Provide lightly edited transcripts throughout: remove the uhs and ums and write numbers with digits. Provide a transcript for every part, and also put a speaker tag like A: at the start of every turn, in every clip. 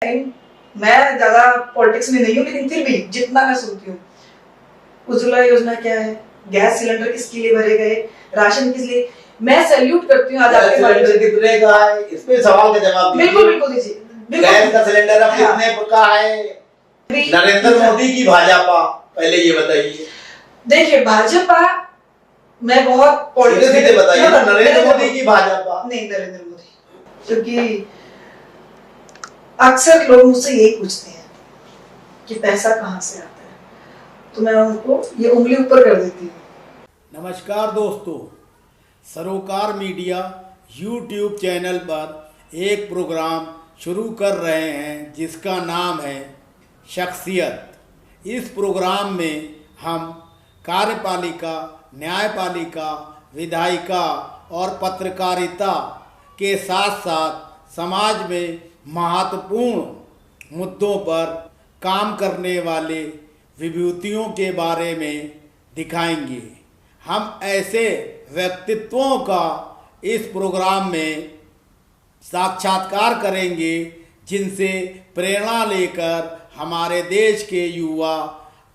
A: मैं ज्यादा पॉलिटिक्स में नहीं हूँ, लेकिन फिर भी जितना मैं सुनती हूँ, उज्ज्वला योजना क्या है, गैस सिलेंडर किसके लिए भरे गए, राशन किस लिए, मैं सैल्यूट करती हूँ। आज आपके
B: सिलेंडर कितने का है, इस पे सवाल का जवाब दीजिए।
A: बिल्कुल बिल्कुल दीजिए।
B: गैस का सिलेंडर अब कितने का है? नरेंद्र मोदी की भाजपा, पहले ये बताइए।
A: देखिए भाजपा, मैं बहुत
B: सीधे सीधे बताइए ना, नरेंद्र मोदी की भाजपा?
A: नहीं, नरेंद्र मोदी। क्योंकि अक्सर लोग मुझसे यही पूछते हैं कि पैसा कहाँ से आता है, तो मैं उनको ये उंगली ऊपर कर देती हूँ।
C: नमस्कार दोस्तों, सरोकार मीडिया यूट्यूब चैनल पर एक प्रोग्राम शुरू कर रहे हैं जिसका नाम है शख्सियत। इस प्रोग्राम में हम कार्यपालिका, न्यायपालिका, विधायिका और पत्रकारिता के साथ साथ समाज में महत्वपूर्ण मुद्दों पर काम करने वाले विभूतियों के बारे में दिखाएंगे। हम ऐसे व्यक्तित्वों का इस प्रोग्राम में साक्षात्कार करेंगे जिनसे प्रेरणा लेकर हमारे देश के युवा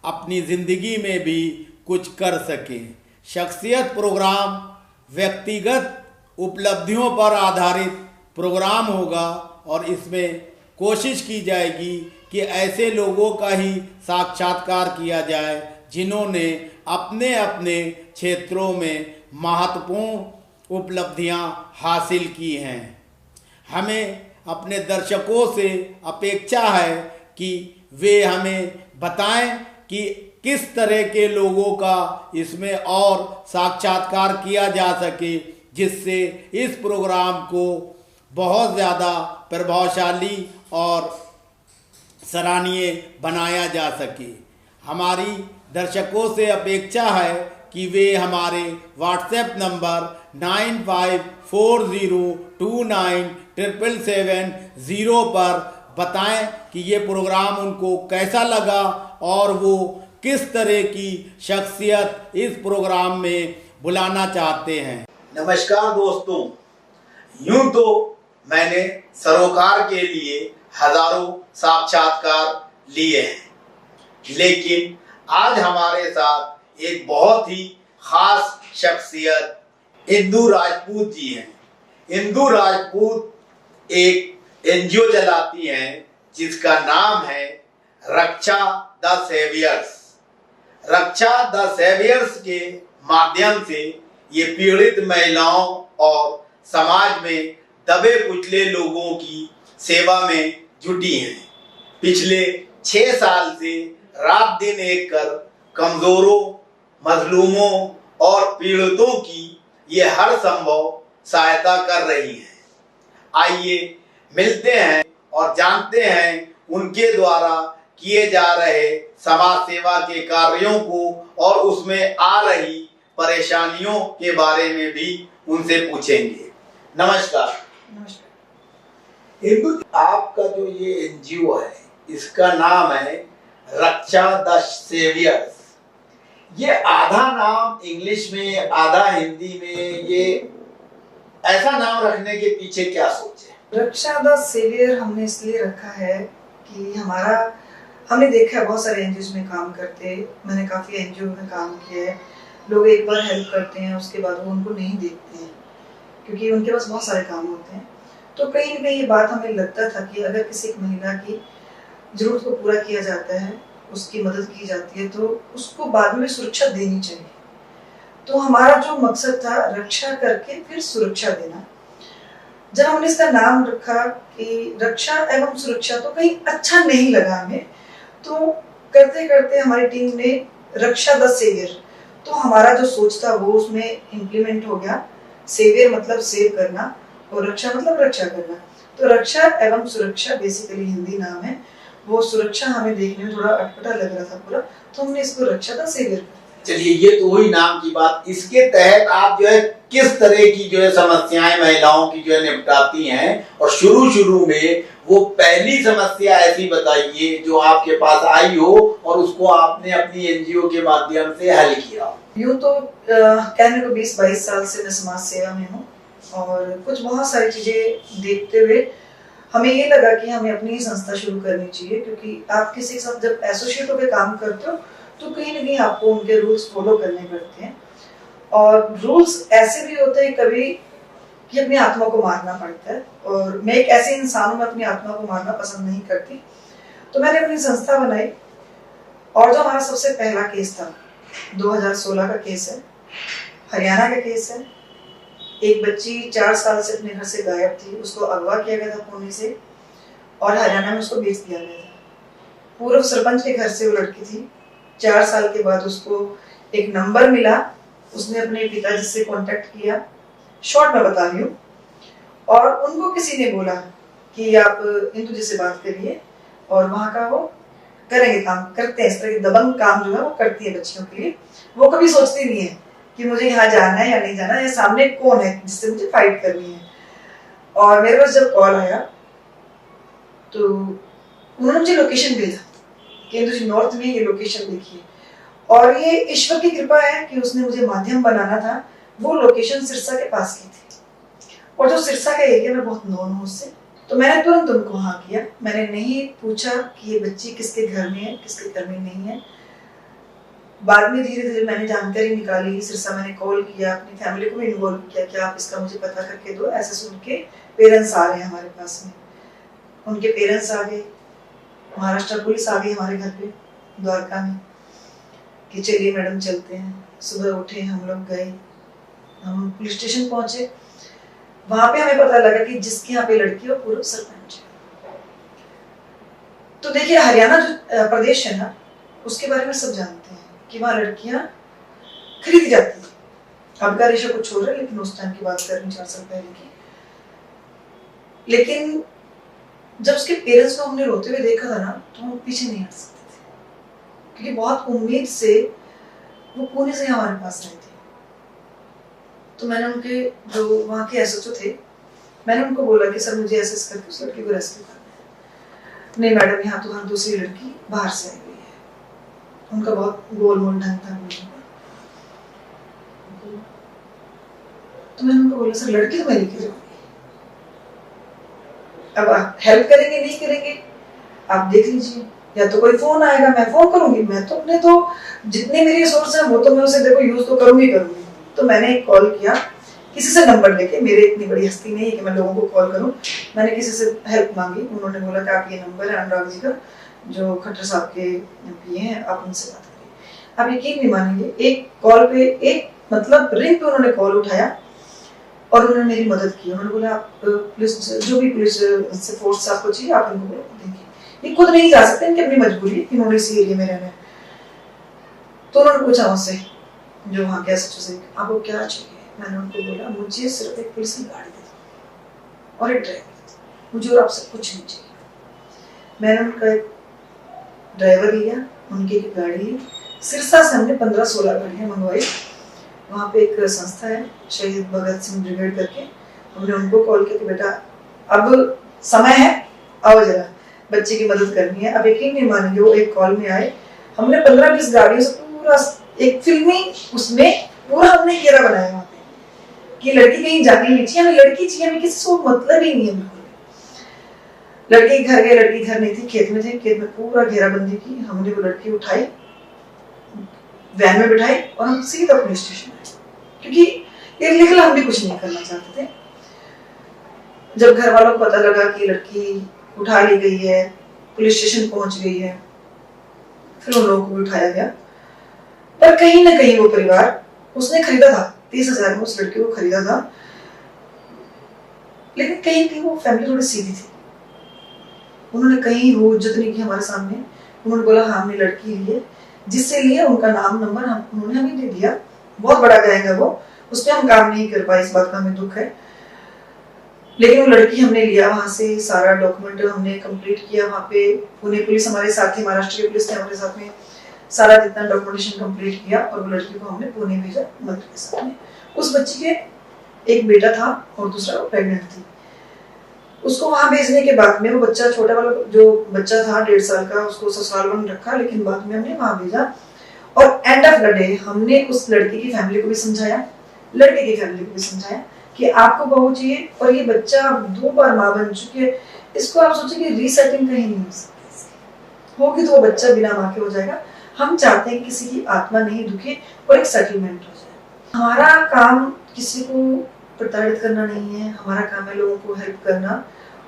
C: अपनी ज़िंदगी में भी कुछ कर सकें। शख्सियत प्रोग्राम व्यक्तिगत उपलब्धियों पर आधारित प्रोग्राम होगा और इसमें कोशिश की जाएगी कि ऐसे लोगों का ही साक्षात्कार किया जाए जिन्होंने अपने अपने क्षेत्रों में महत्वपूर्ण उपलब्धियां हासिल की हैं। हमें अपने दर्शकों से अपेक्षा है कि वे हमें बताएं कि किस तरह के लोगों का इसमें और साक्षात्कार किया जा सके, जिससे इस प्रोग्राम को बहुत ज़्यादा प्रभावशाली और सराहनीय बनाया जा सके। हमारी दर्शकों से अपेक्षा है कि वे हमारे व्हाट्सएप नंबर 9540297770 पर बताएं कि ये प्रोग्राम उनको कैसा लगा और वो किस तरह की शख्सियत इस प्रोग्राम में बुलाना चाहते हैं।
B: नमस्कार दोस्तों, यूं तो मैंने सरोकार के लिए हजारों साक्षात्कार लिए हैं, लेकिन आज हमारे साथ एक बहुत ही खास शख्सियत इंदु राजपूत जी हैं। इंदु राजपूत एक एनजीओ चलाती हैं जिसका नाम है Raksha the saviours. Raksha the saviours के माध्यम से ये पीड़ित महिलाओं और समाज में दबे कुचले लोगों की सेवा में जुटी हैं। पिछले 6 साल से रात दिन एक कर कमजोरों, मजलूमों और पीड़ितों की ये हर संभव सहायता कर रही हैं। आइए मिलते हैं और जानते हैं उनके द्वारा किए जा रहे समाज सेवा के कार्यों को और उसमें आ रही परेशानियों के बारे में भी उनसे पूछेंगे। नमस्कार। इंदु, आपका जो ये एनजीओ है इसका नाम है रक्षा द सेवियर्स। ये आधा नाम इंग्लिश में आधा हिंदी में, ये ऐसा नाम रखने के पीछे क्या सोच है?
A: रक्षा द सेवियर हमने इसलिए रखा है कि हमने देखा है बहुत सारे एनजीओ में काम करते, मैंने काफ़ी एनजीओ में काम किया है। लोग एक बार हेल्प करते हैं, उसके बाद वो उनको नहीं देखते हैं क्योंकि उनके पास बहुत सारे काम होते हैं। तो कहीं ना कहीं ये बात हमें लगता था कि अगर किसी एक महिला की ज़रूरत को पूरा किया जाता है, उसकी मदद की जाती है, तो उसको बाद में सुरक्षा देनी चाहिए। तो हमारा जो मकसद था रक्षा करके फिर सुरक्षा देना। जब हमने इसका नाम रखा कि रक्षा एवं सुरक्षा, तो कहीं अच्छा नहीं लगा हमें। तो करते करते हमारी टीम ने रक्षा द सेवियर, तो हमारा जो सोच था वो उसमें इम्प्लीमेंट हो गया। सेवियर मतलब सेव करना और रक्षा मतलब रक्षा करना। तो रक्षा एवं सुरक्षा बेसिकली हिंदी नाम है। वो सुरक्षा हमें देखने में थोड़ा अटपटा लग रहा था पूरा, तो हमने इसको रक्षा द सेवियर।
B: चलिए, ये तो वही नाम की बात। इसके तहत आप जो है किस तरह की जो है समस्याएं महिलाओं की जो है निपटाती हैं, और शुरू में वो पहली समस्या ऐसी बताइए जो आपके पास आई हो और उसको आपने अपनी एनजीओ के माध्यम से हल किया।
A: यूँ तो कहने को 20-22 साल से मैं समाज सेवा में हूँ और कुछ बहुत सारी चीजें देखते हुए हमें ये लगा कि हमें अपनी ही संस्था शुरू करनी चाहिए, क्योंकि आप किसी के साथ जब एसोसिएट होकर काम करते हो तो कहीं ना कहीं आपको उनके रूल्स फॉलो करने पड़ते हैं, और रूल्स ऐसे भी होते हैं कभी कि अपनी आत्मा को मारना पड़ता है, और मैं एक ऐसे इंसान हूं, मैं अपनी आत्मा को मारना पसंद नहीं करती। तो मैंने अपनी संस्था बनाई, और जो हमारा सबसे पहला केस था 2016 का केस है, हरियाणा का केस है। एक बच्ची 4 साल से अपने घर से गायब थी, उसको अगवा किया गया था पुणे से और हरियाणा में उसको बेच दिया गया था। पूर्व सरपंच के घर से वो लड़की थी। 4 साल के बाद उसको एक नंबर मिला, उसने अपने पिताजी से कांटेक्ट किया, शॉर्ट में बता रही हूँ, और उनको किसी ने बोला कि आप इंदु जी से बात करिए और वहाँ का वो करेंगे, काम करते हैं, इस तरह के दबंग काम जो है वो करती है बच्चियों के लिए। वो कभी सोचती नहीं है कि मुझे यहाँ जाना है या नहीं जाना है, या सामने कौन है जिससे मुझे फाइट करनी है। और मेरे पास जब कॉल आया तो उन्होंने मुझे लोकेशन भेजा कि इंदु जी नॉर्थ में ये लोकेशन देखिए, और ये ईश्वर की कृपा है कि उसने मुझे माध्यम बनाना था। वो लोकेशन सिरसा के पास की थी, और जो सिरसा का एरिया में बहुत नॉन हूँ उससे, तो मैंने तुरंत उनको हाँ किया। मैंने नहीं पूछा कि ये बच्ची किसके घर में है, किसके घर में नहीं है। बाद में धीरे धीरे मैंने जानकारी निकाली, सिरसा मैंने कॉल किया, अपनी फैमिली को भी इन्वॉल्व किया कि आप इसका मुझे पता करके दो। ऐसे सुन के पेरेंट्स आ रहे हैं हमारे पास में, उनके पेरेंट्स आ गए, महाराष्ट्र पुलिस आ गई हमारे घर पे द्वारका में कि चलिए मैडम चलते हैं। सुबह उठे, हम लोग गए, हम पुलिस स्टेशन पहुंचे। वहां पे हमें पता लगा कि जिसके यहाँ पे लड़की है वो पूर्व सरपंच है। तो देखिए, हरियाणा जो प्रदेश है ना, उसके बारे में सब जानते हैं कि वहां लड़कियां खरीदी जाती है। अब का रेशो कुछ हो रहा है, लेकिन उस टाइम की बात कर रही हूँ 4 साल पहले की। लेकिन जब उसके पेरेंट्स को हमने रोते हुए देखा था ना, तो हम पीछे नहीं हट सकते थे, क्योंकि बहुत उम्मीद से वो पुणे से हमारे पास आए थे। तो मैंने उनके जो वहाँ के एसएचओ थे, मैंने उनको बोला कि सर मुझे ऐसे करके उस लड़की को रेस्क्यू करना है। नहीं मैडम, यहाँ तो दूसरी लड़की बाहर से आई हुई है। उनका बहुत गोलमोल ढंग था बोलने का। तो मैंने उनको बोला सर लड़की तो मैं लेके जाऊंगी, अब आप हेल्प करेंगे नहीं करेंगे आप देख लीजिए, या तो कोई फोन आएगा मैं फोन करूंगी, मैं तो अपने तो जितने मेरे रिसोर्स हैं वो तो मैं उसे देखो यूज तो करूंगी। तो मैंने एक कॉल किया किसी से नंबर लेके, मेरे इतनी बड़ी हस्ती नहीं है कि मैं लोगों को कॉल करूं। मैंने किसी से हेल्प मांगी, उन्होंने बोला कि आप ये नंबर है अनुराग जी का, जो खट्टर साहब के एमपी हैं, आप उनसे बात करिए। आप यकीन नहीं मानेंगे, एक कॉल पे, एक मतलब रिंग पे उन्होंने कॉल उठाया और उन्होंने मेरी मदद की। उन्होंने बोला आप पुलिस, जो भी पुलिस से फोर्स आपको चाहिए आप इनको बोलो देंगे। ये खुद नहीं जा सकते, इनकी अपनी मजबूरी है, इन्होंने इसी एरिया में रहना है। तो उन्होंने पूछा मुझसे, जो वहाँ के एसएचओ से, आपको क्या चाहिए? मैंने उनको बोला मुझे सिर्फ एक पुलिस की गाड़ी दे दो और एक ड्राइवर, मुझे और आपसे कुछ नहीं चाहिए। मैंने उनका एक ड्राइवर लिया, उनकी एक गाड़ी ली। सिरसा से हमने 15-16 गाड़ियाँ मंगवाई। वहाँ पे एक संस्था है शहीद भगत सिंह ब्रिगेड करके, हमने उनको कॉल किया कि बेटा अब समय है, आओ जरा बच्चे की मदद करनी है। अब यकीन नहीं मानेंगे, वो एक कॉल में आए। हमने 15-20 गाड़ियों से पूरा एक फिल्मी उसमें पूरा हमने घेरा बनाया वहाँ पे कि लड़की कहीं जानी नहीं चाहिए, हमें लड़की चाहिए, हमें किसी से मतलब ही नहीं है बिल्कुल। लड़के घर गए, लड़की घर नहीं थी, खेत में थे। खेत में पूरा घेराबंदी की, हमने वो लड़की उठाई, वैन में बिठाई और हम सीधा पुलिस स्टेशन आए, क्योंकि इलीगल हम भी कुछ नहीं करना चाहते थे। जब घर वालों को पता लगा कि लड़की उठा ली गई है, पुलिस स्टेशन पहुंच गई है, फिर उन लोगों को भी उठाया गया। पर कहीं ना कहीं वो परिवार, उसने खरीदा था 30,000 में, उस लड़की को खरीदा था, लेकिन कहीं कहीं वो फैमिली थोड़ी सीधी थी। उन्होंने कहीं वो इज्जत नहीं की हमारे सामने। उन्होंने बोला हाँ हमने लड़की ली है, जिससे लिए उनका नाम नंबर उन्होंने हमें दे दिया। बहुत बड़ा गैंग है वो, उस पर हम काम नहीं कर पाए, इस बात का हमें दुख है। लेकिन वो लड़की हमने लिया, वहां से सारा डॉक्यूमेंट हमने कंप्लीट किया। वहाँ पे पुणे पुलिस हमारे साथ थी, महाराष्ट्र की पुलिस थी हमारे साथ में, सारा जितना डॉक्यूमेंटेशन कंप्लीट किया और वो लड़की को हमने पुणे भेजा मदर के साथ में। उस बच्ची के एक बेटा था और दूसरा वो प्रेग्नेंट थी। उसको वहां भेजने के बाद में वो बच्चा, छोटा वाला जो बच्चा था 1.5 साल का, उसको ससुराल में रखा, लेकिन बाद में हमने वहां भेजा। और एंड ऑफ द डे हमने उस लड़की की फैमिली को भी समझाया, लड़के की फैमिली को भी समझाया कि आपको बहू चाहिए, और ये बच्चा 2 बार माँ बन चुकी है, इसको आप सोचें कि रीसेटिंग कहीं नहीं हो सकती, होगी तो वो बच्चा बिना माँ के हो जाएगा। हम चाहते हैं कि किसी की आत्मा नहीं दुखे और एक सेटलमेंट हो जाए। हमारा काम किसी को प्रताड़ित करना नहीं है, हमारा काम है लोगों को हेल्प करना।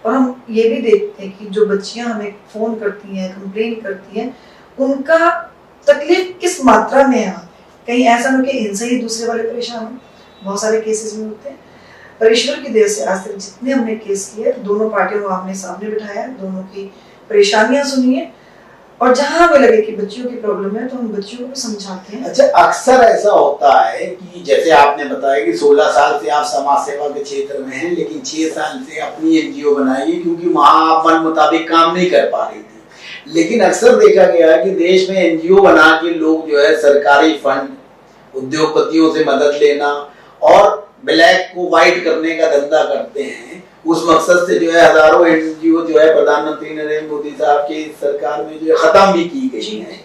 A: और हम ये भी देखते हैं कि जो बच्चियां हमें फोन करती हैं, कंप्लेन करती हैं, उनका तकलीफ किस मात्रा में है। कहीं ऐसा न कि इनसे ही दूसरे वाले परेशान हो, बहुत सारे केसेस में होते हैं। पर ईश्वर की देर से आज तक जितने हमने केस किए, दोनों पार्टियों को आमने सामने बिठाया, दोनों की परेशानियां सुनी है, और जहां हमें लगे कि बच्चियों की प्रॉब्लम है तो हम बच्चियों को भी समझाते हैं।
B: अच्छा, अक्सर ऐसा होता है कि जैसे आपने बताया कि 16 साल से आप समाज सेवा के क्षेत्र में हैं, लेकिन 6 साल से अपनी एनजीओ बनाई है क्योंकि वहां आप मन मुताबिक काम नहीं कर पा रही थी। लेकिन अक्सर देखा गया है कि देश में एनजीओ बना के लोग जो है सरकारी फंड, उद्योगपतियों से मदद लेना और ब्लैक को व्हाइट करने का धंधा करते हैं। उस मकसद से जो है हजारों एनजीओ जो है प्रधानमंत्री नरेंद्र मोदी साहब की सरकार में जो है खत्म भी की गई है।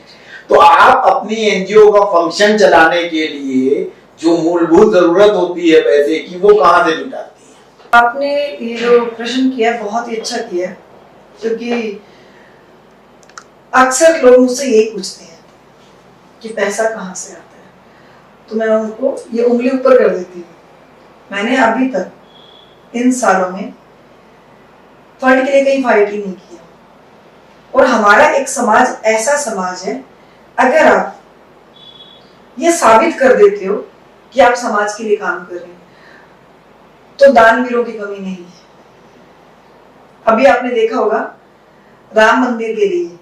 B: तो आप अपनी एनजीओ का फंक्शन चलाने के लिए जो मूलभूत जरूरत होती है पैसे की, वो कहाँ से जुटाती है?
A: आपने ये जो प्रश्न किया बहुत ही अच्छा किया, क्योंकि अक्सर लोग मुझसे यही पूछते हैं कि पैसा कहाँ से आता है, तो मैं उनको ये उंगली ऊपर कर देती हूँ। मैंने अभी तक इन सालों में फंड के लिए कहीं फाइट ही नहीं किया। और हमारा एक समाज ऐसा समाज है, अगर आप ये साबित कर देते हो कि आप समाज के लिए काम कर रहे हैं, तो दानवीरों की कमी नहीं है। अभी आपने देखा होगा राम मंदिर के लिए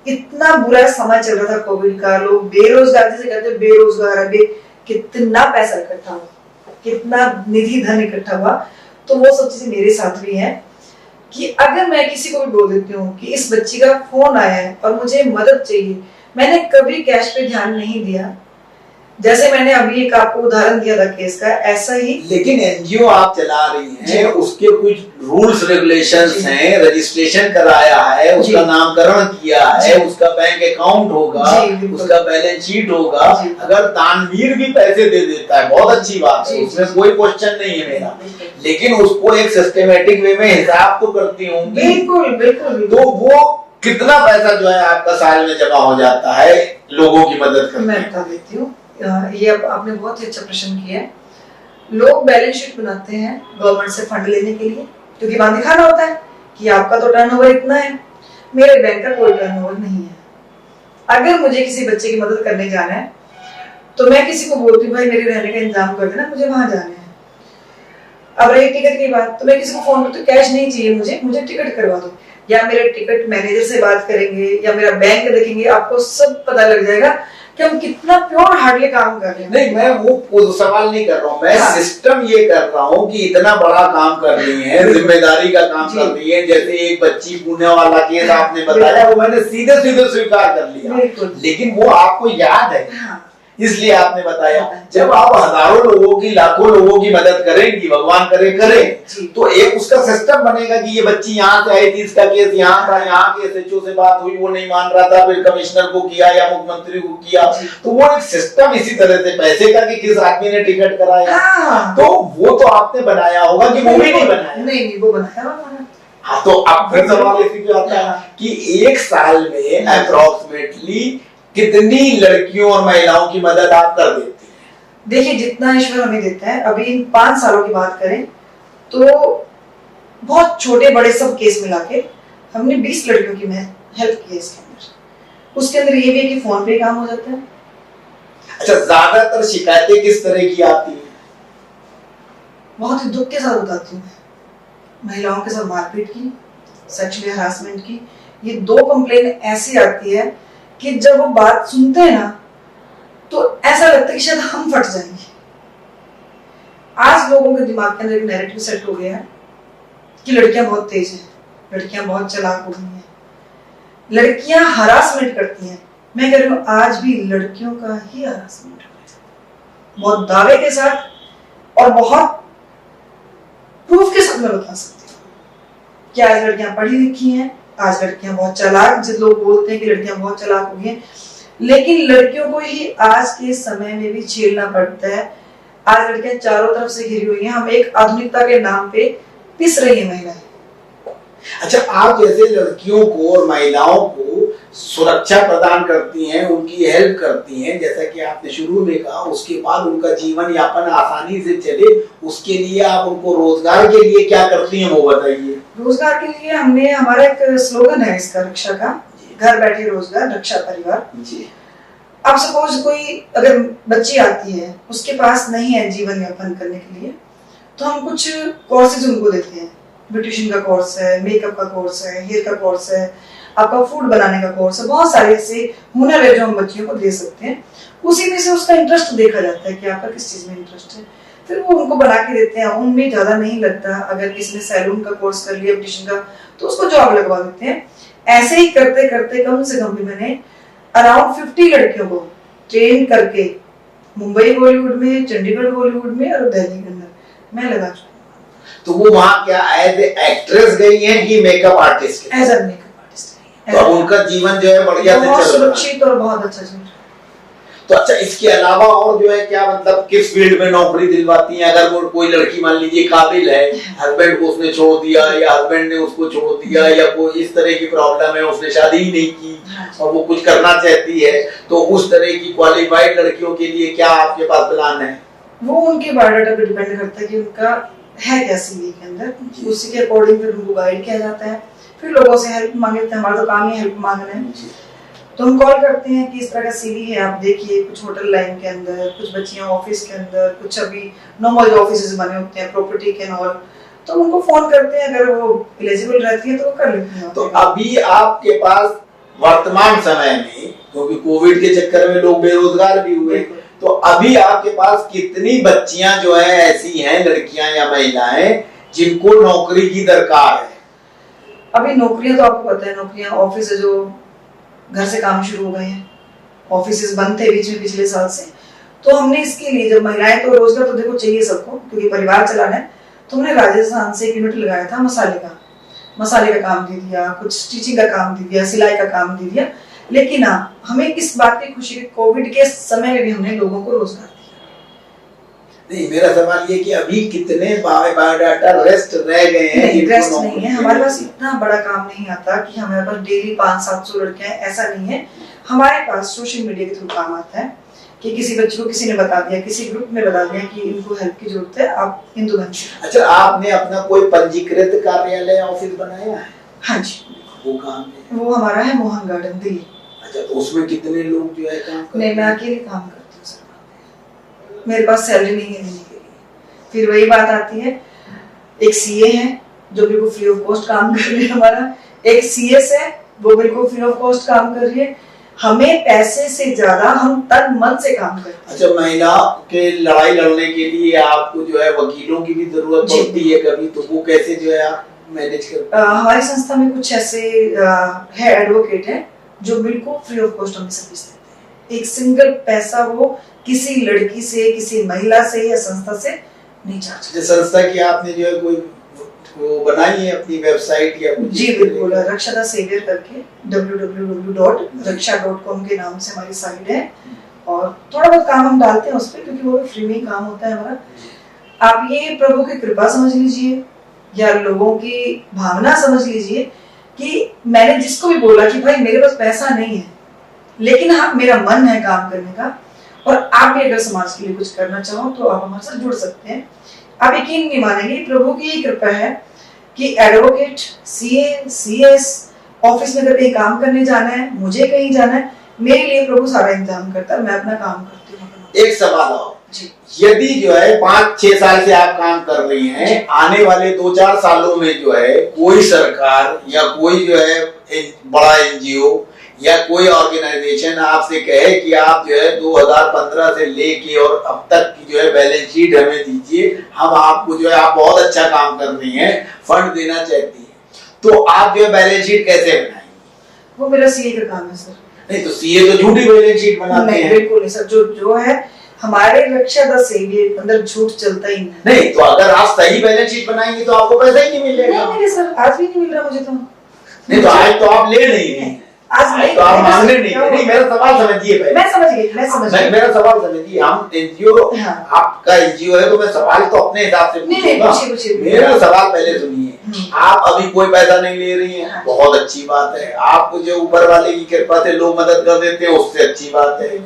A: इतना बुरा समय चल रहा था कोविड का, लोग बेरोजगार, जैसे कहते बेरोजगार है, कितना पैसा इकट्ठा हुआ, कितना निधि धन इकट्ठा हुआ। तो वो सब चीजें मेरे साथ भी है कि अगर मैं किसी को भी बोल देती हूँ कि इस बच्ची का फोन आया है और मुझे मदद चाहिए, मैंने कभी कैश पे ध्यान नहीं दिया। जैसे मैंने अभी एक आपको उदाहरण दिया था केस का, ऐसा ही।
B: लेकिन एनजीओ आप चला रही हैं, उसके कुछ रूल्स रेगुलेशंस हैं, रजिस्ट्रेशन कराया है, उसका नामकरण किया है, उसका बैंक अकाउंट होगा, उसका बैलेंस शीट होगा। अगर दानवीर भी पैसे दे देता है, बहुत अच्छी बात है, उसमें कोई क्वेश्चन नहीं है मेरा, लेकिन उसको एक सिस्टमेटिक वे में हिसाब तो करती हूँ।
A: बिल्कुल बिल्कुल।
B: तो वो कितना पैसा जो है आपका साल में जमा हो जाता है लोगों की मदद करने?
A: मैं बता देती हूँ, ये आपने बहुत ही अच्छा प्रश्न किया है। लोग बैलेंस शीट बनाते हैं गवर्नमेंट से फंड लेने के लिए, क्योंकि वहां दिखाना होता है कि आपका तो टर्नओवर इतना है। मेरे बैंक का कोई टर्नओवर नहीं है। अगर मुझे किसी बच्चे की मदद करने जाना है तो मैं किसी को बोलती हूँ भाई मेरे रहने का इंतजाम कर देना, मुझे वहां जाना है। अब रही टिकट की बात, तो मैं किसी को फोन करती हूँ कैश नहीं चाहिए मुझे टिकट करवा दो, या मेरे टिकट मैनेजर से बात करेंगे या मेरा बैंक देखेंगे, आपको सब पता लग जाएगा कि हम कितना प्योर हार्डली काम कर रहे हैं।
B: नहीं, मैं वो सवाल नहीं कर रहा हूँ, मैं सिस्टम ये कर रहा हूँ कि इतना बड़ा काम कर रही है, जिम्मेदारी का काम कर रही है। जैसे एक बच्ची पुणे वाला केस आपने बताया, वो मैंने सीधे सीधे स्वीकार कर लिया, लेकिन वो आपको याद है, इसलिए आपने बताया। जब आप हजारों लोगों की, लाखों लोगों की मदद करेंगी, भगवान करे तो एक उसका सिस्टम बनेगा कि ये बच्ची यहाँ से आई थी, इसका केस यहाँ था, यहाँ के एसएचओ से बात हुई, वो नहीं मान रहा था, फिर कमिश्नर को किया या मुख्यमंत्री को किया। तो वो एक सिस्टम इसी तरह से पैसे का कि किस आदमी ने टिकट कराया, तो वो तो आपने बनाया होगा कि वो भी नहीं बनाया?
A: नहीं, वो बनाया।
B: हाँ, तो अब फिर सवाल इसी पे आता है कि एक साल में अप्रोक्सीमेटली कितनी लड़कियों और महिलाओं की मदद आप कर देती हैं?
A: देखिए, जितना ईश्वर हमें देता है, अभी इन 5 सालों की बात करें तो बहुत छोटे बड़े सब केस मिला के हमने 20 लड़कियों की हेल्प की है इसके अंदर। उसके अंदर ये भी है कि फोन पे काम हो जाता है।
B: अच्छा, ज्यादातर शिकायतें किस तरह की आती हैं?
A: बहुत ही दुख के साथ बताती हूँ, महिलाओं के साथ मारपीट की, सेक्सुअल हरासमेंट की। ये 2 कंप्लेन ऐसी आती है कि जब वो बात सुनते हैं ना तो ऐसा लगता है कि शायद हम फट जाएंगे। आज लोगों के दिमाग के अंदर एक नैरेटिव सेट हो गया है कि लड़कियां बहुत तेज हैं, लड़कियां बहुत चालाक हो गई हैं, लड़कियां हरासमेंट करती हैं। मैं कह रही हूँ आज भी लड़कियों का ही हरासमेंट हो रहा है, बहुत दावे के साथ और बहुत प्रूफ के साथ मैं बता सकती हूँ कि आज लड़कियां पढ़ी लिखी हैं, आज लड़कियां बहुत चालाक, जिन लोग बोलते हैं कि लड़कियां बहुत चालाक हो गई हैं, लेकिन लड़कियों को ही आज के समय में भी झेलना पड़ता है। आज लड़कियां चारों तरफ से घिरी हुई हैं। हम एक आधुनिकता के नाम पे पिस रही है महिलाएं।
B: अच्छा, आप जैसे लड़कियों को और महिलाओं को सुरक्षा प्रदान करती हैं, उनकी हेल्प करती हैं, जैसा कि आपने शुरू में कहा, उसके बाद उनका जीवन यापन आसानी से चले, उसके लिए आप उनको रोजगार के लिए क्या करती हैं वो बताइए।
A: रोजगार के लिए हमने, हमारा एक स्लोगन है इसका, रक्षा का, घर बैठे रोजगार, रक्षा परिवार जी। अब सपोज कोई अगर बच्ची आती है, उसके पास नहीं है जीवन यापन करने के लिए, तो हम कुछ कोर्सेज उनको देते हैं। ब्यूटिशियन का कोर्स है, मेकअप का कोर्स है, हेयर का कोर्स है, आपका फूड बनाने का कोर्स है, बहुत सारे ऐसे हुनर है जो हम बच्चियों को दे सकते हैं। उसी में से उसका इंटरेस्ट देखा जाता है कि आपका किस चीज में इंटरेस्ट है, फिर वो उनको बना के देते हैं। उनमें ज्यादा नहीं लगता। अगर किसी ने सैलून का कोर्स कर लिया, ब्यूटिशियन का, तो उसको जॉब लगवा देते हैं। ऐसे ही करते करते कम से कम भी मैंने अराउंड 50 लड़कियों को ट्रेन करके मुंबई बॉलीवुड में, चंडीगढ़ बॉलीवुड में और दिल्ली के अंदर मैं लगा चुकी हूँ।
B: तो वो वहाँ क्या एज एक्ट्रेस गई हैं कि makeup artist?
A: As a makeup artist.
B: तो उनका जीवन जो है बढ़िया से चल रहा है,
A: सुरक्षित और बहुत अच्छा चल रहा है।
B: तो अच्छा, इसके अलावा और जो है क्या, मतलब किस फील्ड में नौकरी दिलवाती हैं? अगर वो कोई लड़की मान लीजिए काबिल है, हस्बैंड को उसने छोड़ दिया या हस्बैंड ने उसको छोड़ दिया, या कोई इस तरह की प्रॉब्लम है, उसने शादी ही नहीं की और वो कुछ करना चाहती है, तो उस तरह की क्वालिफाइड लड़कियों के लिए क्या आपके पास प्लान है?
A: वो उनके बायोडाटा पे डिपेंड करता है कि उनका है क्या सीवी के अंदर, उसी के अकॉर्डिंग फिर उनको गाइड किया जाता है। फिर लोगों से हेल्प मांगते हैं, हमारा तो काम ही हेल्प मांगना है, तो हम कॉल करते हैं कि इस तरह का सीवी है, आप देखिए। कुछ होटल लाइन के अंदर, कुछ बच्चियां ऑफिस के अंदर, कुछ अभी नॉर्मल ऑफिस बने होते हैं प्रॉपर्टी के नॉल, तो उनको फोन करते हैं। अगर वो एलिजिबल रहती है तो वो कर लेती हैं।
B: तो अभी आपके पास वर्तमान समय में, क्योंकि कोविड के चक्कर में लोग बेरोजगार भी हुए, तो अभी आपके पास कितनी बच्चियां जो है ऐसी हैं, लड़कियां या महिलाएं, जिनको नौकरी की दरकार है?
A: अभी नौकरियां तो आपको पता है, नौकरियां ऑफिस है जो घर से काम शुरू हो गए हैं, ऑफिस बंद थे बीच में पिछले साल से, तो हमने इसके लिए, जब महिलाएं, तो रोजगार तो देखो चाहिए सबको क्योंकि परिवार चलाना है, तो हमने राजस्थान से एक यूनिट लगाया था मसाले का काम दे दिया, कुछ स्टिचिंग का काम दे दिया, सिलाई का काम दे दिया। लेकिन हाँ, हमें इस बात की खुशी, कोविड के समय में भी हमने लोगों को रोजगार दिया।
B: नहीं, मेरा सवाल ये कि अभी कितने बायोडाटा रेस्ट रह गए हैं?
A: नहीं, रेस्ट नहीं है, हमारे पास इतना बड़ा काम नहीं आता कि हमारे पास डेली 500-700 लड़कियां, ऐसा नहीं है। हमारे पास सोशल मीडिया के थ्रू काम आता है कि किसी बच्चे को किसी ने बता दिया, किसी ग्रुप में बता दिया कि इनको हेल्प की जरूरत है, आप हिंदू बन।
B: अच्छा, आपने अपना कोई पंजीकृत कार्यालय ऑफिस बनाया है?
A: हाँ जी।
B: वो काम है?
A: वो हमारा है मोहन गार्डन दिल्ली।
B: अच्छा, तो उसमें कितने लोग जो है काम करते हैं?
A: नहीं, मैं अकेले काम करती हूँ सर, मेरे पास सैलरी नहीं है देने के लिए। फिर वही बात आती है, एक सीए है जो बिल्कुल फ्री ऑफ कॉस्ट काम कर रही है हमारा, एक सीएस है वो बिल्कुल फ्री ऑफ कॉस्ट काम कर रही है। हमें पैसे से ज्यादा हम तन मन से काम करते हैं।
B: अच्छा, महिला के लड़ाई लड़ने के लिए आपको जो है वकीलों की भी जरूरत पड़ती है कभी, तो वो कैसे जो है आप मैनेज करते हैं?
A: हमारी संस्था में कुछ ऐसे है एडवोकेट है जो बिल्कुल फ्री ऑफ कॉस्ट हमें सर्विस देते हैं। एक सिंगल पैसा वो किसी लड़की से, किसी महिला से या संस्था से नहीं चार्ज।
B: संस्था की आपने जो है कोई वो बनाई है अपनी वेबसाइट या कुछ?
A: जी बिल्कुल, रक्षा सेवियर करके www.raksha.com के नाम से हमारी साइट है, और थोड़ा बहुत काम हम डालते हैं उस पर क्योंकि वो फ्री में काम होता है हमारा। आप ये प्रभु की कृपा समझ लीजिए या लोगों की भावना समझ लीजिए कि मैंने जिसको भी बोला कि भाई मेरे पास पैसा नहीं है लेकिन हाँ मेरा मन है काम करने का, और आप भी अगर समाज के लिए कुछ करना चाहो तो आप हमारे साथ जुड़ सकते हैं। आप यकीन नहीं मानेंगे, प्रभु की कृपा है कि एडवोकेट, सीए, सीएस, ऑफिस में अगर कहीं काम करने जाना है, मुझे कहीं जाना है, मेरे लिए प्रभु सारा इंतजाम करता है, मैं अपना काम करती हूँ।
B: एक सवाल और,
A: जी,
B: यदि जो है 5-6 साल से आप काम कर रही हैं, आने वाले 2-4 सालों में जो है कोई सरकार या कोई जो है बड़ा एनजीओ या कोई ऑर्गेनाइजेशन आपसे कहे कि आप जो है 2015 से लेके और अब तक की जो है बैलेंस शीट हमें दीजिए, हम आपको जो है, आप बहुत अच्छा काम कर रही हैं, फंड देना चाहती हैं, तो आप जो है बैलेंस शीट कैसे बनाएंगे?
A: वो मेरा सीए का काम है सर।
B: नहीं तो सीए तो झूठी बैलेंस शीट बनाते हैं।
A: बिल्कुल नहीं सर, जो है हमारे रक्षा द सेवियर अंदर झूठ चलता ही नहीं।
B: नहीं तो अगर आप सही बैलेंस शीट बनाएंगे तो आपको पैसा ही नहीं मिलेगा।
A: नहीं सर, आज भी नहीं मिल रहा मुझे तो।
B: नहीं तो आज तो आप ले नहीं,
A: आज नहीं
B: तो आप मांगने नहीं मेरा सवाल समझिए पहले।
A: मैं समझ गई।
B: मेरा सवाल समझिए, हम एनजीओ, आपका एनजीओ है तो मैं सवाल तो अपने हिसाब से पूछूंगा। मेरा सवाल पहले सुनिए, आप अभी कोई पैसा नहीं ले रही हैं, बहुत अच्छी बात है। आपको जो ऊपर वाले की कृपा से लोग मदद कर देते हैं, उससे अच्छी बात है।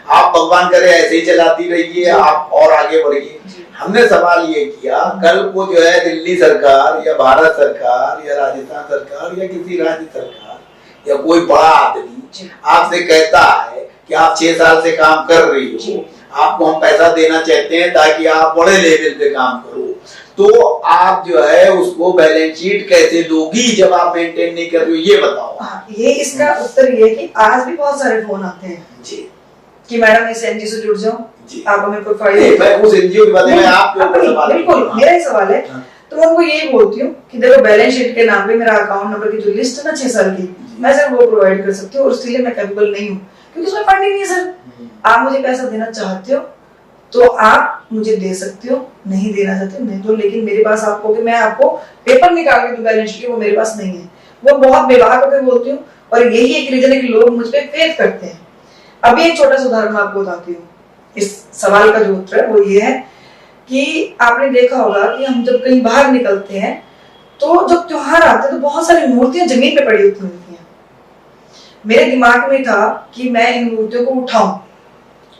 B: आप भगवान करे ऐसे ही चलाती रहिए, आप और आगे बढ़िए। हमने सवाल ये किया, कल को जो है दिल्ली सरकार या भारत सरकार या राजस्थान सरकार या किसी राज्य सरकार या कोई बड़ा आदमी आपसे कहता है कि आप 6 साल से काम कर रही हो, आपको हम पैसा देना चाहते हैं ताकि आप बड़े लेवल पे काम करो, तो आप जो है उसको बैलेंस शीट कैसे दोगी जब आप मेंटेन नहीं कर रही हो, ये बताओ।
A: ये इसका उत्तर ये है कि आज भी बहुत सारे फोन आते हैं
B: जी
A: कि मैडम इस एनजीओ से जुड़ जाओ, आप हमें प्रोफाइल।
B: मैं उस एनजीओ के बारे में आपके ऊपर सवाल,
A: बिल्कुल मेरा ही सवाल है। तो मैं उनको यही बोलती हूँ कि देखो बैलेंस शीट के नाम पे मेरा अकाउंट नंबर की जो लिस्ट है ना 6 साल की, मैं सिर्फ वो प्रोवाइड कर सकती हूँ और उसके लिए मैं कैपेबल नहीं हूँ क्योंकि उसमें फंडिंग नहीं है सर। आप मुझे पैसा देना चाहते हो तो आप मुझे दे सकते हो, नहीं देना चाहते हो नहीं तो, लेकिन मेरे पास आपको कि मैं आपको पेपर निकाल के दूं बैलेंस शीट, वो मेरे पास नहीं है। वो बहुत बेबाक होकर बोलती हूँ और यही एक रीजन है कि लोग मुझ पे फेथ करते हैं। अभी एक छोटा सा उदाहरण मैं आपको बताती हूँ। इस सवाल का जो उत्तर है वो ये है कि आपने देखा होगा कि हम जब कहीं बाहर निकलते हैं तो जब त्योहार आते हैं तो बहुत सारी मूर्तियां जमीन पे पड़ी होती मिलती हैं। मेरे दिमाग में था कि मैं इन मूर्तियों को उठाऊं,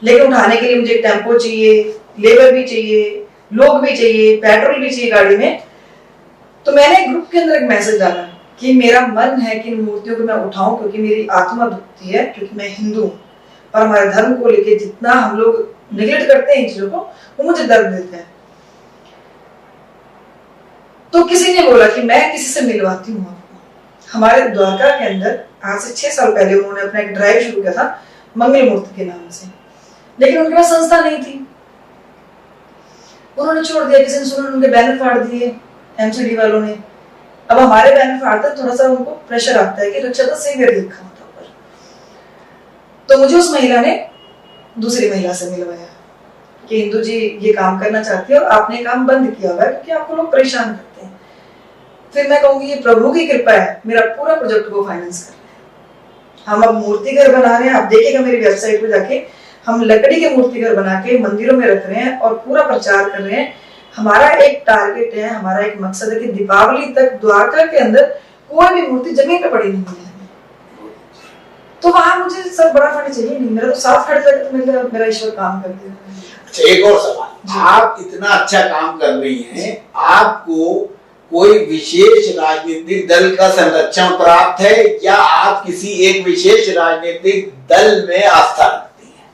A: लेकिन उठाने के लिए मुझे टेम्पो चाहिए, लेबर भी चाहिए, लोग भी चाहिए, पेट्रोल भी चाहिए गाड़ी में। तो मैंने ग्रुप के अंदर एक मैसेज डाला कि मेरा मन है कि इन मूर्तियों को मैं उठाऊं क्योंकि मेरी आत्मा दुखती है, क्योंकि मैं हिंदू हूं और हमारे धर्म को लेके जितना हम लोग निगलेक्ट करते हैं इन चीजों को, वो मुझे दर्द देता है। तो किसी ने बोला कि मैं किसी से मिलवाती हूँ आपको। हमारे द्वारका के अंदर आज से 6 साल पहले उन्होंने अपना एक ड्राइव शुरू किया था मंगल मूर्ति के नाम से, लेकिन उनके पास संस्था नहीं थी, उन्होंने छोड़ दिया। किसी ने सुना, उनके बैनर फाड़ दिए एमसीडी वालों ने। अब हमारे बैनर फाड़ते थोड़ा सा उनको प्रेशर आता है कि रक्षाता सेवियर लिखा होता ऊपर। तो मुझे उस महिला ने दूसरी महिला से मिलवाया कि इंदु जी ये काम करना चाहती है और आपने काम बंद किया हुआ है क्योंकि आपको लोग परेशान करते हैं। फिर मैं कहूंगी ये प्रभु की कृपा है, मेरा पूरा प्रोजेक्ट को फाइनेंस कर रहे हैं। हम अब मूर्ति घर बना रहे हैं, आप देखिएगा मेरी वेबसाइट पे जाके, हम लकड़ी के मूर्ति घर बना के मंदिरों में रख रहे हैं और पूरा प्रचार कर रहे हैं। हमारा एक टारगेट है, हमारा एक मकसद है कि दीपावली तक द्वारका के अंदर कोई भी मूर्ति जमीन पे पड़ी नहीं है। तो वहां मुझे सब बड़ा फंड चाहिए नहीं, मेरा तो 7 खर्च लगे तो मेरा ईश्वर काम कर देगा।
B: अच्छा, एक और सवाल, आप इतना अच्छा काम कर रही हैं, आपको कोई विशेष राजनीतिक दल का संरक्षण प्राप्त है या आप किसी एक विशेष राजनीतिक दल में आस्था रखती हैं?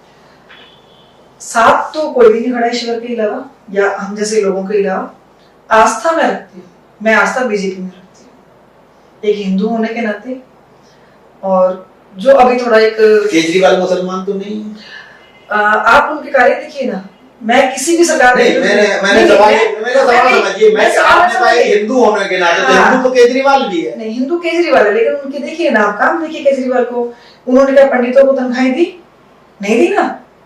A: साथ तो कोई भी नहीं खड़ा ईश्वर के अलावा या हम जैसे लोगों के अलावा। आस्था में रखती हूँ, मैं आस्था बीजेपी में रखती हूँ एक हिंदू होने के नाते। और जो अभी थोड़ा एक
B: केजरीवाल मुसलमान तो नहीं है,
A: आप उनके कार्य देखिए ना। मैं किसी भी सरकार
B: नहीं, मैंने सवाल समझिए, मैं आपने कहा हिंदू होने के नाते, तो हिंदू तो केजरीवाल भी है।
A: नहीं, हिंदू केजरीवाल है, लेकिन उनके देखिए ना आप काम देखिए केजरीवाल को। उन्होंने क्या पंडितों को तनख्वाहें दी? नहीं दी ना।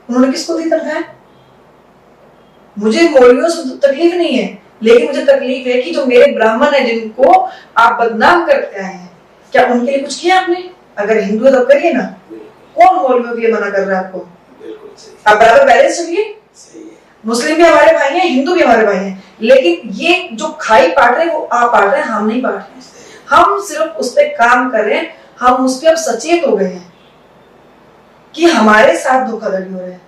A: उन्होंने किसको दी तनख्वाहें? मुझे मौलवियों से तकलीफ नहीं है, लेकिन मुझे तकलीफ है कि जो मेरे ब्राह्मण है जिनको आप बदनाम करते आए हैं, क्या उनके लिए कुछ किया आपने? अगर हिंदू है तो करिए ना। कौन मौलवियों के लिए मना कर रहा है आपको? आप बराबर बैलेंस चलिए। मुस्लिम भी हमारे भाई हैं, हिंदू भी हमारे भाई हैं, लेकिन ये जो खाई पाट रहे वो आप पाट रहे हैं, हम नहीं पाट रहे। हम सिर्फ उस पर काम कर रहे हैं, हम उस पर अब सचेत हो गए हैं कि हमारे साथ धोखाधड़ी हो रहा है।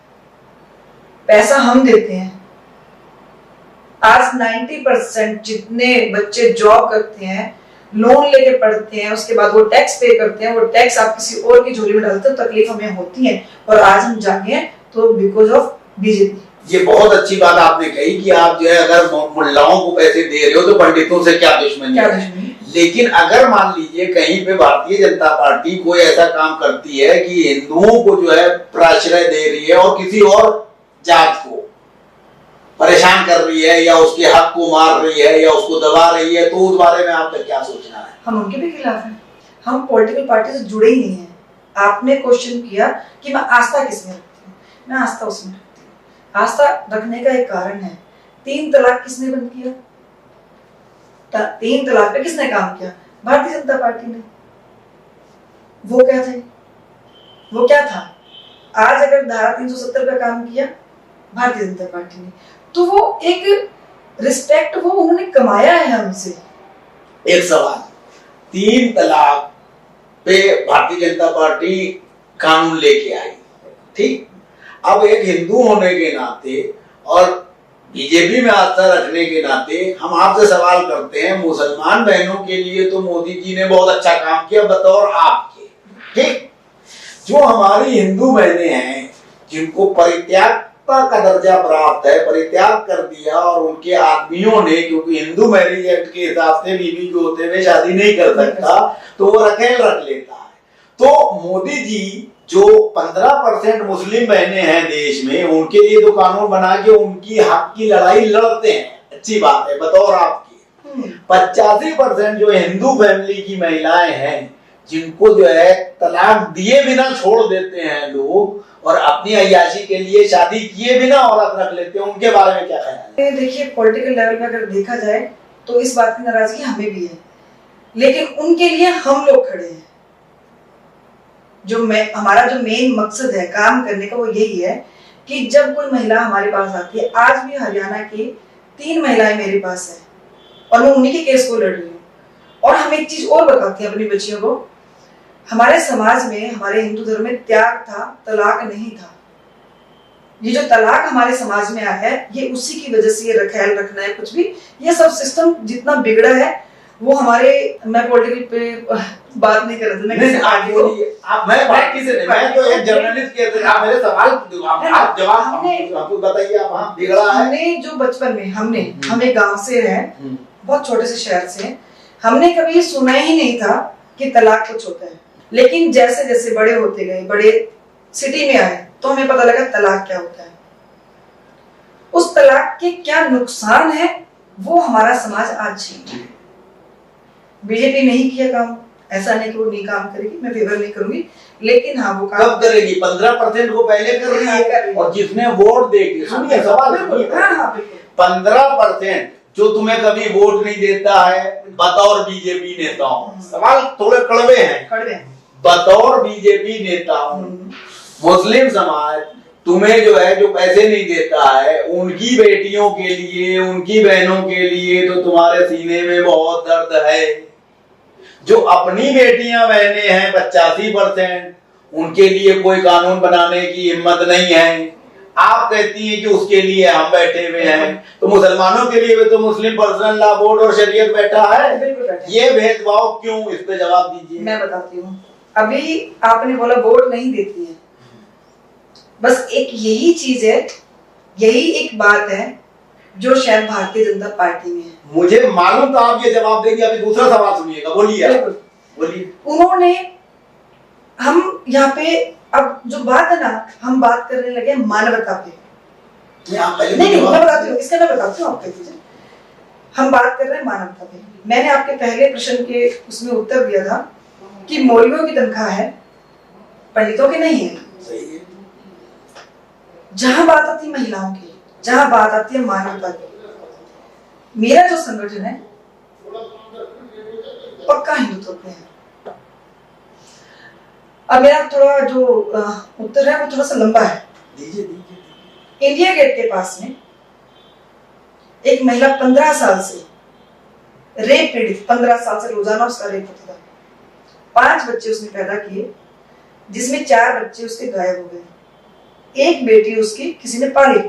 A: पैसा हम देते हैं। आज 90% जितने बच्चे जॉब करते हैं, लोन लेके पढ़ते हैं, उसके बाद वो टैक्स पे करते हैं, वो टैक्स आप किसी और की झोली में डालते हो, तकलीफ हमें होती है। और आज हम जागे हैं तो बिकॉज ऑफ बीजेपी।
B: ये बहुत अच्छी बात आपने कही कि आप जो है अगर मुल्लाओं को पैसे दे रहे हो तो पंडितों से क्या दुश्मनी है। लेकिन अगर मान लीजिए कहीं पे भारतीय जनता पार्टी कोई ऐसा काम करती है कि हिंदुओं को जो है प्राश्रय दे रही है और किसी और जात को परेशान कर रही है या उसके हक को मार रही है या उसको दबा रही है, तो उस बारे में आपका क्या सोचना है?
A: हम उनके भी खिलाफ हैं। हम पॉलिटिकल पार्टी से जुड़े ही नहीं हैं। आपने क्वेश्चन किया कि मैं आस्था किसमें रखती हूँ, मैं आस्था उसमें रखती हूँ। आस्था रखने का एक कारण है, 3 तलाक किसने बंद किया? 3 तलाक पे किसने काम किया? भारतीय जनता पार्टी ने। वो क्या थे? वो क्या था? आज अगर धारा 370 का काम किया भारतीय जनता पार्टी ने, तो वो एक रिस्पेक्ट वो उन्होंने कमाया है हमसे।
B: एक सवाल, 3 तलाक पे भारतीय जनता पार्टी कानून लेके आई, ठीक। अब एक हिंदू होने के नाते और बीजेपी में आस्था रखने के नाते हम आपसे सवाल करते हैं, मुसलमान बहनों के लिए तो मोदी जी ने बहुत अच्छा काम किया बतौर आपके, ठीक। जो हमारी हिंदू बहनें हैं जिनको परित्यागता का दर्जा प्राप्त है, परित्याग कर दिया, और उनके आदमियों ने, क्योंकि हिंदू मैरिज एक्ट के हिसाब से बीवी के होते हुए शादी नहीं कर सकता तो वो रखेल रख लेता है। तो मोदी जी जो 15% मुस्लिम बहनें हैं देश में, उनके लिए तो कानून बना के उनकी हक की लड़ाई लड़ते हैं, अच्छी बात है बतौर आपकी। 85% जो हिंदू फैमिली की महिलाएं हैं जिनको जो है तलाक दिए बिना छोड़ देते हैं लोग, और अपनी अय्याशी के लिए शादी किए बिना औरत रख लेते हैं, उनके बारे में क्या ख्याल है?
A: देखिए, पॉलिटिकल लेवल पे अगर देखा जाए तो इस बात की नाराजगी हमें भी है, लेकिन उनके लिए हम लोग खड़े हैं। हमारा जो मेन मकसद है काम करने का वो यही है कि जब कोई महिला हमारे पास आती है, आज भी हरियाणा की 3 महिलाएं मेरे पास है और मैं उन्हीं के केस को लड़ रही हूँ। और हम एक चीज और बताते हैं अपनी बच्चियों को, हमारे समाज में, हमारे हिंदू धर्म में त्याग था, तलाक नहीं था। ये जो तलाक हमारे समाज में आया है, ये उसी की वजह से, ये ख्याल रखना है कुछ भी, ये सब सिस्टम जितना बिगड़ा है वो हमारे, मैं पॉलिटिकल पे बात नहीं कर रहा था,
B: मैं बाकी से नहीं, मैं तो एक जर्नलिस्ट के थे, आप मेरे सवाल आप जवाब आपको बताइए। आप हाँ बिगड़ा है,
A: हमने जो बचपन में हमें गांव से है, बहुत छोटे से शहर से, हमने कभी सुना ही नहीं था कि तलाक कुछ होता है। लेकिन जैसे जैसे बड़े होते गए, बड़े सिटी में आए, तो हमें पता लगा तलाक क्या होता है, उस तलाक के क्या नुकसान है, वो हमारा समाज आज छीन रहा है। बीजेपी नहीं किया काम, ऐसा नहीं कि वो नहीं काम करेगी, मैं फेवर नहीं करूंगी, लेकिन हाँ वो काम
B: कब करेगी? 15% को पहले कर रही है, और जिसने वोट देगी, सुनिए सवाल, 15% जो तुम्हें कभी वोट नहीं देता है बतौर बीजेपी नेताओं, सवाल थोड़े कड़वे हैं, बतौर बीजेपी नेताओं मुस्लिम समाज तुम्हें जो है, जो पैसे नहीं देता है, उनकी बेटियों के लिए, उनकी बहनों के लिए तो तुम्हारे सीने में बहुत दर्द है। जो अपनी बेटियां बहनें हैं 85%, उनके लिए कोई कानून बनाने की हिम्मत नहीं है। आप कहती हैं कि उसके लिए हम बैठे हुए हैं, तो मुसलमानों के लिए भी तो मुस्लिम पर्सनल लॉ बोर्ड और शरीयत बैठा है, ये भेदभाव क्यों? इस पे जवाब दीजिए।
A: मैं बताती हूँ। अभी आपने बोला वोट नहीं देती है, बस एक यही चीज है, यही एक बात है जो शायद भारतीय जनता पार्टी में है।
B: मुझे मालूम था आप ये जवाब देंगे। अभी दूसरा सवाल सुनिएगा, बोलिए बोलिए।
A: उन्होंने, हम यहाँ पे अब जो बात है ना, हम बात करने लगे मानवता पे। नहीं, मैं बताती हूँ, इसका मैं बताती हूँ, आप कह दीजिए। हम बात कर रहे हैं मानवता पे। मैंने आपके पहले प्रश्न के उसमें उत्तर दिया था कि मौलवियों की तनख्वाह है, पंडितों की नहीं है। जहां बात आती है महिलाओं की, जहां बात आती है मानवता की, मेरा जो संगठन है पक्का हिंदुत्व पे है। अब मेरा थोड़ा जो उत्तर है वो थोड़ा सा लंबा है। इंडिया गेट के पास में एक महिला 15 साल से रेप पीड़ित, 15 साल से रोजाना उसका रेप होता था। 5 बच्चे उसने पैदा किए, जिसमें 4 बच्चे उसके गायब हो गए। एक बेटी उसकी किसी ने पाली,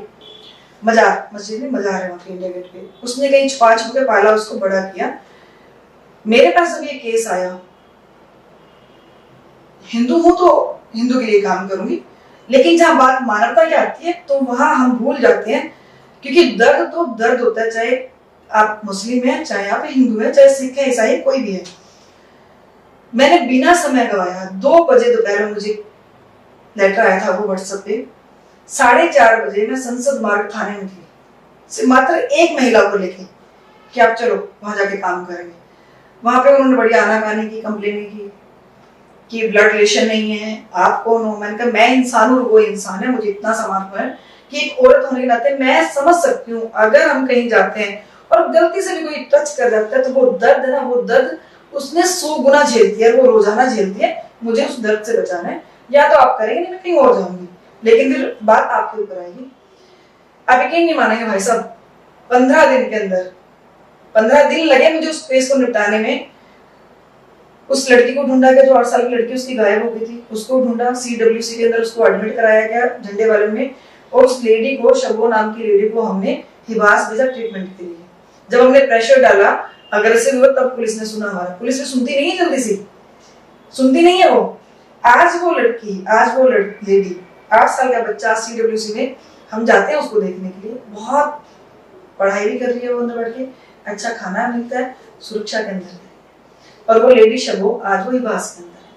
A: मजार, मस्जिद में मजार है वहां पे इंडिया गेट पे, उसने कहीं छुपा के पाला, उसको बड़ा किया। मेरे पास जब ये केस आया, हिंदू हूं तो हिंदू के लिए काम करूंगी, लेकिन जहां बात मानवता की आती है तो वहां हम भूल जाते हैं, क्योंकि दर्द तो दर्द होता है, चाहे आप मुस्लिम हैं, चाहे आप हिंदू हैं, चाहे सिख है, ईसाई, कोई भी है। मैंने बिना समय गवाया 2 बजे दोपहर में मुझे लेटर आया था वो व्हाट्सएप पे, 4:30 बजे मैं संसद मार्ग थाने में थी, मात्र एक महिला को लेके कि आप चलो वहां जाके काम करेंगे। वहां पे उन्होंने बड़ी आनाकानी की, कंप्लेन की कि ब्लड रिलेशन नहीं है, आप कौन हो? मैंने कहा मैं इंसान हूँ, वो इंसान है, मुझे इतना समझ है कि एक औरत होने के नाते मैं समझ सकती हूँ, अगर हम कहीं जाते हैं और गलती से भी कोई टच कर जाता है तो वो दर्द है ना, वो दर्द उसने 100 गुना झेलती है, वो रोजाना झेलती है, मुझे उस दर्द से बचाना है। या तो आप करेंगे, नहीं मैं कहीं और जाऊंगी, लेकिन फिर बात आपके ऊपर आएगी। आप यकीन नहीं मानेंगे भाई साहब, 15 दिन के अंदर 15 दिन लगे मुझे उस केस को निपटाने में। उस लड़की को ढूंढा गया जो 8 साल की लड़की उसकी गायब हो गई थी, उसको ढूंढा, CWC के अंदर उसको एडमिट कराया गया झंडे वाले में, और उस लेडी को, शबो नाम की लेडी को हमने हिवास भेजा ट्रीटमेंट के लिए। जब हमने प्रेशर डाला, अग्रेसिव हुआ, तब पुलिस ने सुना हमारा। पुलिस भी सुनती नहीं है, जल्दी से सुनती नहीं है वो। आज वो लेडी 8 साल का बच्चा CWC में, हम जाते हैं उसको देखने के लिए, बहुत पढ़ाई भी कर रही है वो अंदर बैठ के, अच्छा खाना मिलता है, सुरक्षा के अंदर है, और वो लेडी शबो आज वो हिवास के अंदर है।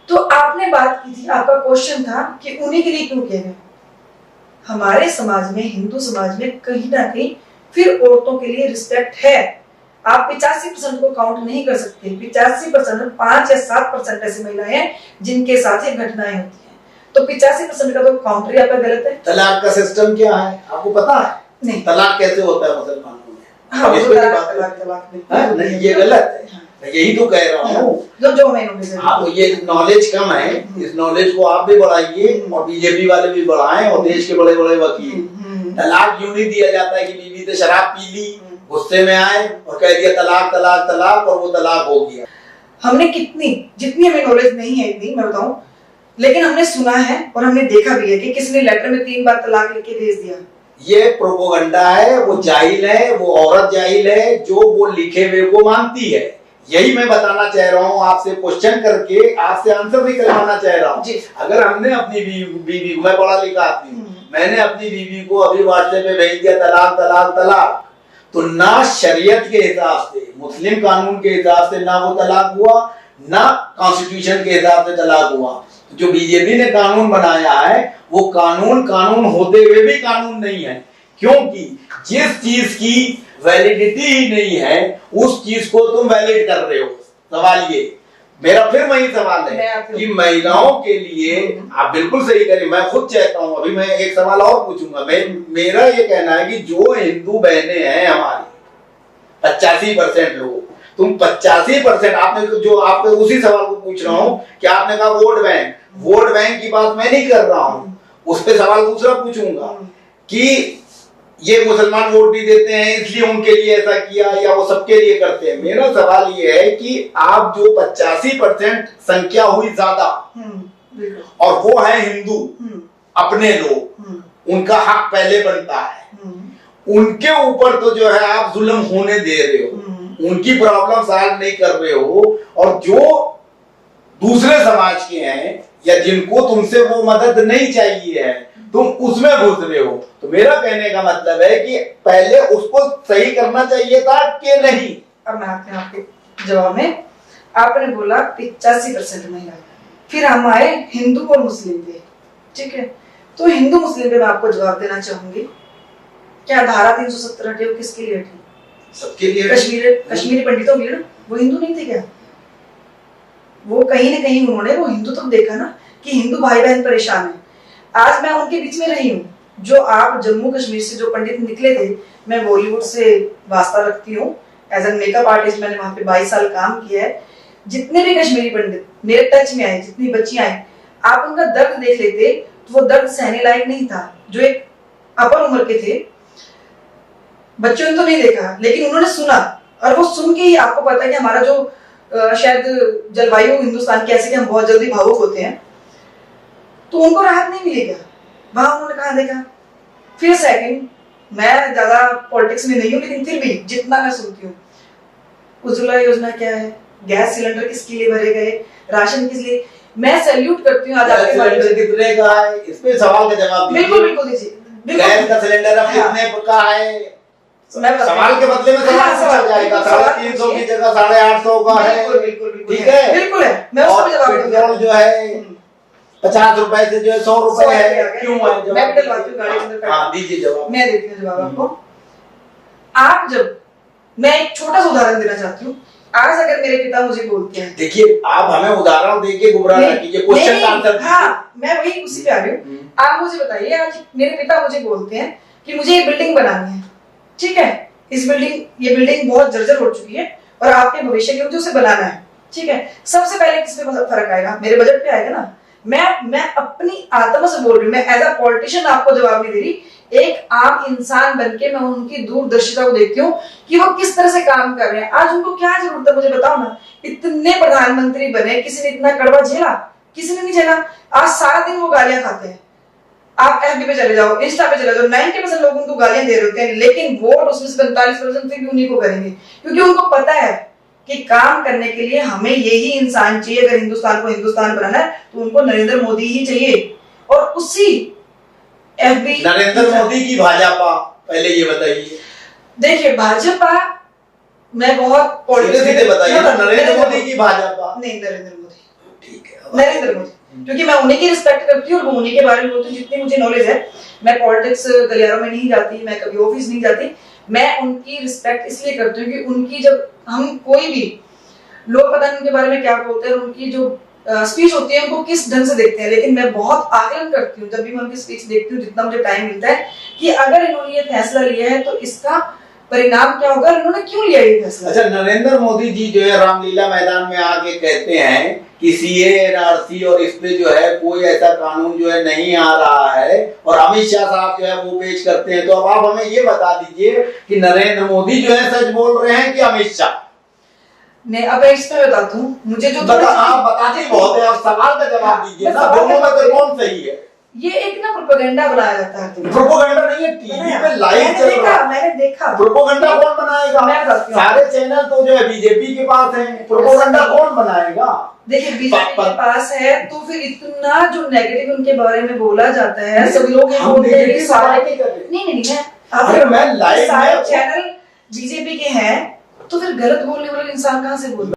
A: तो आपने बात की थी, आपका क्वेश्चन था कि उन्हीं के लिए क्यों किया गया। हमारे समाज में, हिंदू समाज में कहीं ना कहीं फिर औरतों के लिए रिस्पेक्ट है। आप 85% को काउंट नहीं कर सकते। 85%, 5 या 7% ऐसी महिलाएं हैं जिनके साथ ये घटनाएं होती हैं। तो 85% का तो काउंटर ही आपका गलत है।
B: तलाक का सिस्टम क्या है आपको पता है?
A: नहीं।
B: तलाक कैसे होता है मुसलमानों में?
A: हाँ,
B: नहीं, ये गलत है। यही तो कह रहा हूँ,
A: जो मैं
B: आप ये नॉलेज कम है, इस नॉलेज को आप भी बढ़ाइए और बीजेपी वाले भी बढ़ाएं और देश के बड़े बड़े वकील। तलाक यूं नहीं दिया जाता है कि बीवी ने शराब पी ली, गुस्से में आए और कह दिया तलाक तलाक तलाक, और वो तलाक हो गया।
A: हमने जितनी हमें नॉलेज नहीं है इतनी मैं बताऊं, लेकिन हमने सुना है और हमने देखा भी है कि किसने लेटर में 3 बार तलाक लिख के भेज दिया।
B: ये प्रोपोगंडा है, वो जाहिल है, वो औरत जाहिल है जो वो लिखे हुए को मानती है। यही मैं बताना चाह रहा हूँ, आपसे क्वेश्चन करके आपसे आंसर भी करवाना चाह रहा हूँ। अगर हमने अपनी बीवी, मैं पढ़ा लिखा आदमी हूँ, मैंने अपनी बीवी को अभी व्हाट्सएप पे भेज दिया तलाक तलाक तलाक, तो ना शरीयत के हिसाब से, मुस्लिम कानून के हिसाब से ना वो तलाक हुआ, ना कॉन्स्टिट्यूशन के हिसाब से तलाक हुआ। जो बीजेपी ने कानून बनाया है वो कानून होते हुए भी कानून नहीं है, क्योंकि जिस चीज की वैलिडिटी ही नहीं है उस चीज को तुम वैलिड कर रहे हो। सवाल ये, मेरा फिर वही सवाल है कि महिलाओं के लिए आप बिल्कुल सही करें, मैं खुद चाहता हूं, अभी मैं एक सवाल और पूछूंगा। मेरा ये कहना है कि जो हिंदू बहनें हैं हमारी 85% लोग, तुम 85% आपने जो आपने उसी सवाल को पूछ रहा हूं कि आपने कहा वोट बैंक की बात मैं नहीं कर रहा हूं, उस पर सवाल दूसरा पूछूंगा कि ये मुसलमान वोट नहीं देते हैं इसलिए उनके लिए ऐसा किया या वो सबके लिए करते हैं। मेरा सवाल ये है कि आप जो 85% संख्या हुई ज्यादा और वो है हिंदू अपने लोग, उनका हक पहले बनता है, उनके ऊपर तो जो है आप जुल्म होने दे रहे हो, उनकी प्रॉब्लम सॉल्व नहीं कर रहे हो, और जो दूसरे समाज के हैं या जिनको तुमसे वो मदद नहीं चाहिए है तुम उसमें घुस रहे हो। तो मेरा कहने का मतलब है कि पहले उसको सही करना चाहिए था कि नहीं।
A: अब मैं आपके जवाब में, आपने बोला 85% महिला, फिर हम आए हिंदू और मुस्लिम पे, ठीक है। तो हिंदू मुस्लिम पे मैं आपको जवाब देना चाहूंगी, क्या धारा 370 हटी, वो किसके लिए हटी?
B: सबके लिए।
A: कश्मीरी पंडितों के लिए। वो हिंदू नहीं थे क्या? वो कहीं ना कहीं उन्होंने वो हिंदू तो देखा ना कि हिंदू भाई बहन परेशान है। आज मैं उनके बीच में रही हूँ। जो आप जम्मू कश्मीर से जो पंडित निकले थे, मैं बॉलीवुड से वास्ता रखती हूँ, एज ए मेकअप आर्टिस्ट मैंने वहां पे 22 साल काम किया है। जितने भी कश्मीरी पंडित मेरे टच में आए, जितनी बच्चियां आई, आप उनका दर्द देख लेते तो वो दर्द सहने लायक नहीं था। जो एक अपर उम्र के थे, बच्चों ने तो नहीं देखा लेकिन उन्होंने सुना, और वो सुन के ही आपको पता है कि हमारा जो शायद जलवायु हिंदुस्तान की ऐसी कि हम बहुत जल्दी भावुक होते हैं, तो उनको राहत नहीं मिलेगा। वहां उन्होंने कहा देखा। फिर सेकंड, मैं ज्यादा पॉलिटिक्स में नहीं हूँ लेकिन फिर भी जितना मैं सुनती हूँ, उज्ज्वला योजना क्या है, गैस सिलेंडर किसके लिए भरे गए, राशन किस लिए, मैं सैल्यूट करती हूँ। आज आपके बारे में
B: कितने का है, इस पे सवाल का जवाब दीजिए।
A: बिल्कुल बिल्कुल दीजिए।
B: गैस का सिलेंडर अब कितने का है? सवाल के बदले में सवाल पूछा जाएगा। 350 की जगह 850 का है। ठीक है,
A: बिल्कुल है। मैं उसका जवाब दूंगा।
B: जो है 50 रुपए से जो है 100 रुपए है, क्यों है?
A: मैं भी डलवाती हूँ गाड़ी के अंदर।
B: हाँ, दीजिए जवाब।
A: मैं देती हूँ जवाब आपको। आप जब, मैं एक छोटा सा उदाहरण देना चाहती हूँ। आज अगर मेरे पिता मुझे बोलते हैं,
B: देखिए आप हमें उदाहरण देके गुमराह ना कीजिए, क्वेश्चन का आंसर दीजिए।
A: हाँ, मैं वही उसी पे आ रही हूँ। आप मुझे बताइए, आज मेरे पिता मुझे बोलते हैं कि मुझे एक बिल्डिंग बनानी है, ठीक है, ये बिल्डिंग बहुत जर्जर हो चुकी है और आपके भविष्य के लिए मुझे उसे बनाना है, ठीक है। सबसे पहले किस पे फर्क आएगा? मेरे बजट पे आएगा ना। मैं अपनी आत्मा से बोल रही हूँ, मैं एज अ पॉलिटिशियन आपको जवाब नहीं दे रही एक आम इंसान बनके मैं उनकी दूरदर्शिता को देखती हूँ कि वो किस तरह से काम कर रहे हैं। आज उनको क्या जरूरत है मुझे बताओ ना। इतने प्रधानमंत्री बने, किसी ने इतना कड़वा झेला? किसी ने नहीं झेला। आज सारा दिन वो गालियां खाते हैं। आप एफबी पे चले जाओ, इंस्टा पे चले जाओ, 90% लोग उनको गालियां दे रहे होते हैं, लेकिन वोट उसमें से 45% फिर भी उन्हीं को करेंगे, क्योंकि उनको पता है कि काम करने के लिए हमें यही इंसान चाहिए। अगर हिंदुस्तान को हिंदुस्तान बनाना है तो उनको नरेंद्र मोदी ही चाहिए। और उसी एफबी
B: नरेंद्र मोदी की भाजपा, पहले ये बताइए।
A: देखिए भाजपा, मैं बहुत
B: सीधे बताइए ना, नरेंद्र मोदी की भाजपा?
A: नहीं, नरेंद्र मोदी।
B: ठीक है,
A: नरेंद्र मोदी, क्योंकि मैं उन्हीं की रिस्पेक्ट करती हूँ और वो उन्हीं के बारे में बोलती हूँ। जितनी मुझे नॉलेज है, मैं पॉलिटिक्स गलियारों में नहीं जाती, मैं कभी ऑफिस नहीं जाती, मैं उनकी रिस्पेक्ट इसलिए करती हूँ कि उनकी जब हम कोई भी लोग पता नहीं उनके बारे में क्या बोलते हैं, उनकी जो स्पीच होती है उनको किस ढंग से देखते हैं, लेकिन मैं बहुत आकलन करती हूँ जब भी मैं उनकी स्पीच देखती हूँ, जितना मुझे टाइम मिलता है, कि अगर इन्होंने ये फैसला लिया है तो इसका परिणाम क्या होगा, इन्होंने क्यों लिया ये फैसला।
B: अच्छा, नरेंद्र मोदी जी जो है रामलीला मैदान में आके कहते हैं कि सीए एनआरसी और इस पे जो है कोई ऐसा कानून जो है नहीं आ रहा है, और अमित शाह साहब जो है वो पेश करते हैं। तो अब आप हमें ये बता दीजिए कि नरेंद्र मोदी जो है सच बोल रहे हैं कि अमित शाह?
A: नहीं, अब इसमें बताता हूँ मुझे जो
B: आप बताते बहुत है, आप सवाल का जवाब दीजिए ना, दोनों में से कौन सही है?
A: ये एक ना प्रोपेगेंडा बनाया जाता है।
B: प्रोपेगेंडा नहीं है, टीवी पे लाइव चल रहा है।
A: मैंने देखा।
B: प्रोपेगेंडा कौन बनाएगा? सारे चैनल तो जो है बीजेपी के पास है, प्रोपेगेंडा कौन बनाएगा?
A: देखिए बीजेपी के पास है तो फिर इतना जो नेगेटिव उनके बारे में बोला जाता है, सभी लोग ये बोलते हैं कि सारे नहीं
B: अगर मैं लाइव
A: सारे चैनल बीजेपी के हैं तो फिर गलत बोलने वाला इंसान कहाँ से बोलता है?